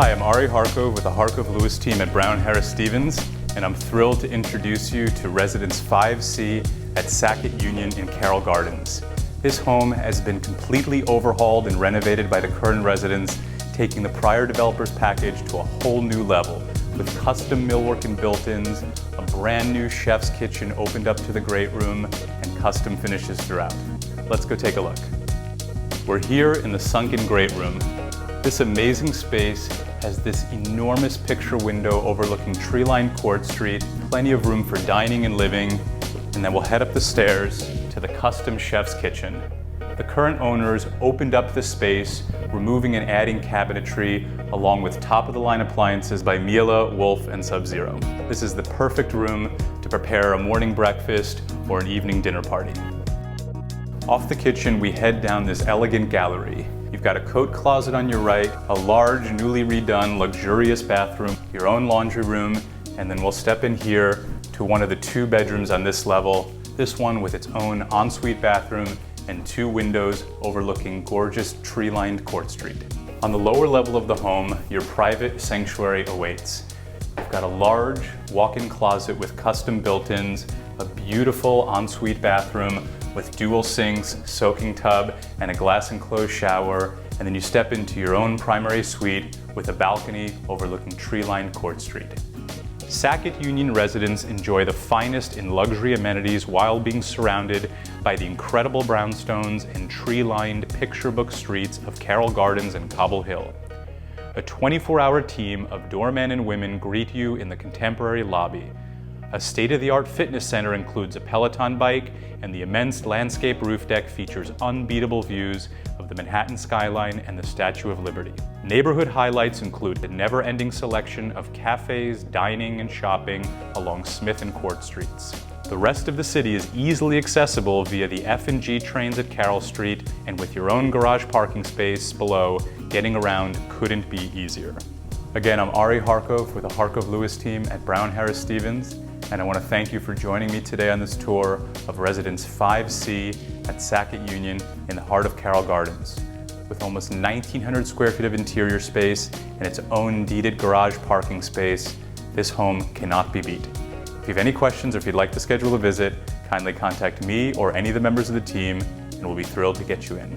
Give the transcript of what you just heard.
Hi, I'm Ari Harkov with the Harkov-Lewis team at Brown Harris Stevens, and I'm thrilled to introduce you to Residence 5C at Sackett Union in Carroll Gardens. This home has been completely overhauled and renovated by the current residents, taking the prior developer's package to a whole new level, with custom millwork and built-ins, a brand new chef's kitchen opened up to the great room, and custom finishes throughout. Let's go take a look. We're here in the sunken great room. This amazing space has this enormous picture window overlooking tree-lined Court Street, plenty of room for dining and living, and then we'll head up the stairs to the custom chef's kitchen. The current owners opened up the space, removing and adding cabinetry, along with top-of-the-line appliances by Miele, Wolf, and Sub-Zero. This is the perfect room to prepare a morning breakfast or an evening dinner party. Off the kitchen, we head down this elegant gallery. You've got a coat closet on your right, a large, newly redone, luxurious bathroom, your own laundry room, and then we'll step in here to one of the two bedrooms on this level, this one with its own ensuite bathroom and two windows overlooking gorgeous tree-lined Court Street. On the lower level of the home, your private sanctuary awaits. You've got a large walk-in closet with custom built-ins, a beautiful ensuite bathroom with dual sinks, soaking tub, and a glass enclosed shower, and then you step into your own primary suite with a balcony overlooking tree-lined Court Street. Sackett Union residents enjoy the finest in luxury amenities while being surrounded by the incredible brownstones and tree-lined picture book streets of Carroll Gardens and Cobble Hill. A 24-hour team of doormen and women greet you in the contemporary lobby. A state-of-the-art fitness center includes a Peloton bike, and the immense landscape roof deck features unbeatable views of the Manhattan skyline and the Statue of Liberty. Neighborhood highlights include the never-ending selection of cafes, dining, and shopping along Smith and Court Streets. The rest of the city is easily accessible via the F&G trains at Carroll Street, and with your own garage parking space below, getting around couldn't be easier. Again, I'm Ari Harkov with the Harkov-Lewis team at Brown Harris Stevens, and I want to thank you for joining me today on this tour of Residence 5C at Sackett Union in the heart of Carroll Gardens. With almost 1,900 square feet of interior space and its own deeded garage parking space, this home cannot be beat. If you have any questions or if you'd like to schedule a visit, kindly contact me or any of the members of the team, and we'll be thrilled to get you in.